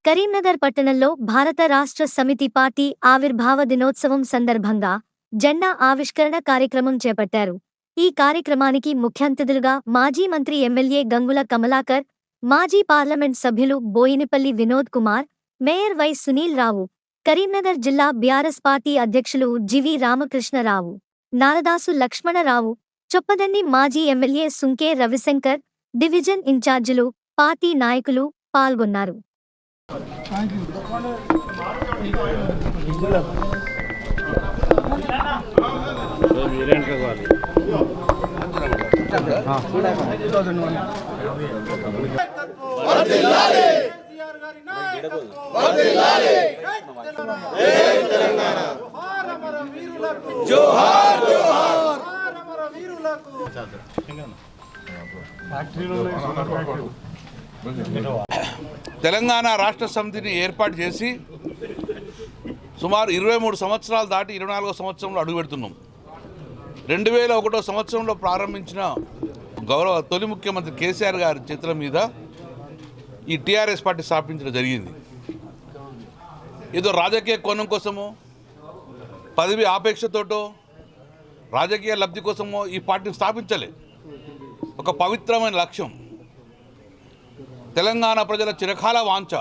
కరీంనగర్ పట్టణంలో భారత రాష్ట్ర సమితి పార్టీ ఆవిర్భావ దినోత్సవం సందర్భంగా జెండా ఆవిష్కరణ కార్యక్రమం చేపట్టారు. ఈ కార్యక్రమానికి ముఖ్యాంతిథులుగా మాజీ మంత్రి ఎమ్మెల్యే గంగుల కమలాకర్, మాజీ పార్లమెంట్ సభ్యులు బోయినపల్లి వినోద్ కుమార్, మేయర్ వై సునీల్ రావు, కరీంనగర్ జిల్లా బీఆర్ఎస్ పార్టీ అధ్యక్షులు జివి రామకృష్ణరావు, నారదాసు లక్ష్మణరావు, చొప్పదండి మాజీ ఎమ్మెల్యే సుంకే రవిశంకర్, డివిజన్ ఇన్ఛార్జీలు, పార్టీ నాయకులు పాల్గొన్నారు. తెలంగాణ రాష్ట్ర సమితిని ఏర్పాటు చేసి సుమారు 23 సంవత్సరాలు దాటి 24వ సంవత్సరంలో అడుగుపెడుతున్నాం. 2001 సంవత్సరంలో ప్రారంభించిన గౌరవ తొలి ముఖ్యమంత్రి కేసీఆర్ గారి చేతుల మీద ఈ టీఆర్ఎస్ పార్టీ స్థాపించడం జరిగింది. ఏదో రాజకీయ కోణం కోసమో, పదవి ఆపేక్షతోటో, రాజకీయ లబ్ధి కోసమో ఈ పార్టీని స్థాపించలే. ఒక పవిత్రమైన లక్ష్యం, తెలంగాణ ప్రజల చిరకాల వాంఛ.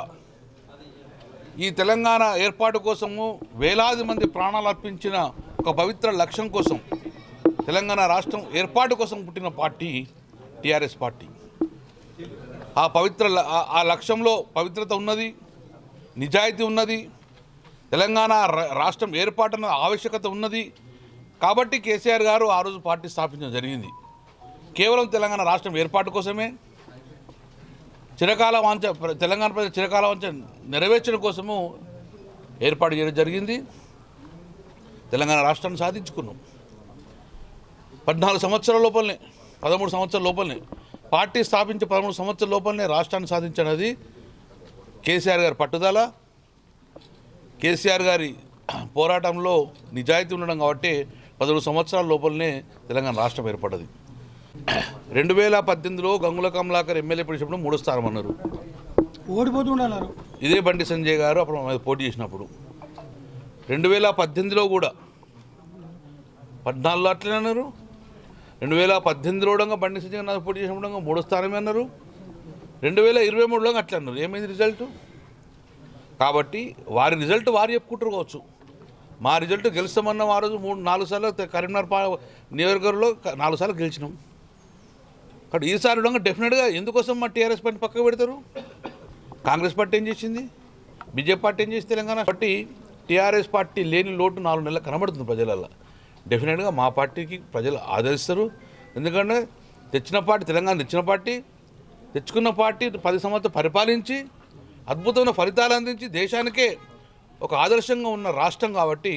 ఈ తెలంగాణ ఏర్పాటు కోసము వేలాది మంది ప్రాణాలు అర్పించిన ఒక పవిత్ర లక్ష్యం కోసం, తెలంగాణ రాష్ట్రం ఏర్పాటు కోసం పుట్టిన పార్టీ టీఆర్ఎస్ పార్టీ. ఆ లక్ష్యంలో పవిత్రత ఉన్నది, నిజాయితీ ఉన్నది, తెలంగాణ రాష్ట్రం ఏర్పాటున ఆవశ్యకత ఉన్నది. కాబట్టి కేసీఆర్ గారు ఆ రోజు పార్టీ స్థాపించడం జరిగింది. కేవలం తెలంగాణ రాష్ట్రం ఏర్పాటు కోసమే, చిరకాల వాంఛ, తెలంగాణ ప్రజల చిరకాల వాంఛ నెరవేర్చడం కోసము ఏర్పాటు చేయడం జరిగింది. తెలంగాణ రాష్ట్రాన్ని సాధించుకున్నాం. 14 సంవత్సరాల లోపలనే, 13 సంవత్సరాల లోపలనే, పార్టీ స్థాపించి 13 సంవత్సరాల లోపలనే రాష్ట్రాన్ని సాధించినది కేసీఆర్ గారి పట్టుదల, కేసీఆర్ గారి పోరాటంలో నిజాయితీ ఉండడం. కాబట్టి 13 సంవత్సరాల లోపలనే తెలంగాణ రాష్ట్రం ఏర్పడ్డది. 2018లో గంగుల కమలాకర్ ఎమ్మెల్యే పిలిచినప్పుడు 3వ స్థానం అన్నారు, ఓడిపోతున్నారు. ఇదే బండి సంజయ్ గారు అప్పుడు పోటీ చేసినప్పుడు. 2018లో కూడా, 14లో అట్లనే అన్నారు. 2018లో కూడా బండి సంజయ్ గారు పోటీ చేసినప్పుడు 3వ స్థానమే అన్నారు. 2023లో అట్లా అన్నారు. ఏమైంది రిజల్ట్? కాబట్టి వారి రిజల్ట్ వారు చెప్పుకుంటారు కావచ్చు. మా రిజల్ట్ గెలుస్తామన్నాం. ఆ రోజు 3-4 సార్లు కరీంనగర్ నియోజకవర్గంలో 4 సార్లు గెలిచినాం. కాబట్టి ఈసారి ఉండగా డెఫినెట్గా ఎందుకోసం మా టీఆర్ఎస్ పార్టీ పక్కకు పెడతారు? కాంగ్రెస్ పార్టీ ఏం చేసింది, బీజేపీ పార్టీ ఏం చేసి తెలంగాణ బట్టి టీఆర్ఎస్ పార్టీ లేని లోటు 4 నెలలు కనబడుతుంది ప్రజలల్లో. డెఫినెట్గా మా పార్టీకి ప్రజలు ఆదరిస్తారు. ఎందుకంటే తెచ్చిన పార్టీ, తెలంగాణ తెచ్చిన పార్టీ, తెచ్చుకున్న పార్టీ 10 సంవత్సరాలు పరిపాలించి అద్భుతమైన ఫలితాలు అందించి దేశానికే ఒక ఆదర్శంగా ఉన్న రాష్ట్రం. కాబట్టి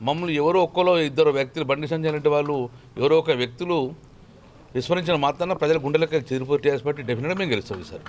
మమ్మల్ని ఎవరో ఒక్కలో ఇద్దరు వ్యక్తులు, బండి సంజయ్ లాంటి వాళ్ళు ఎవరో ఒక వ్యక్తులు విస్మరించిన మాత్రాన ప్రజల గుండెలకి చెదిరిపోయి టీఆర్ఎస్ పార్టీ డెఫినెట్గా మేము గెలుస్తాం ఈసారి.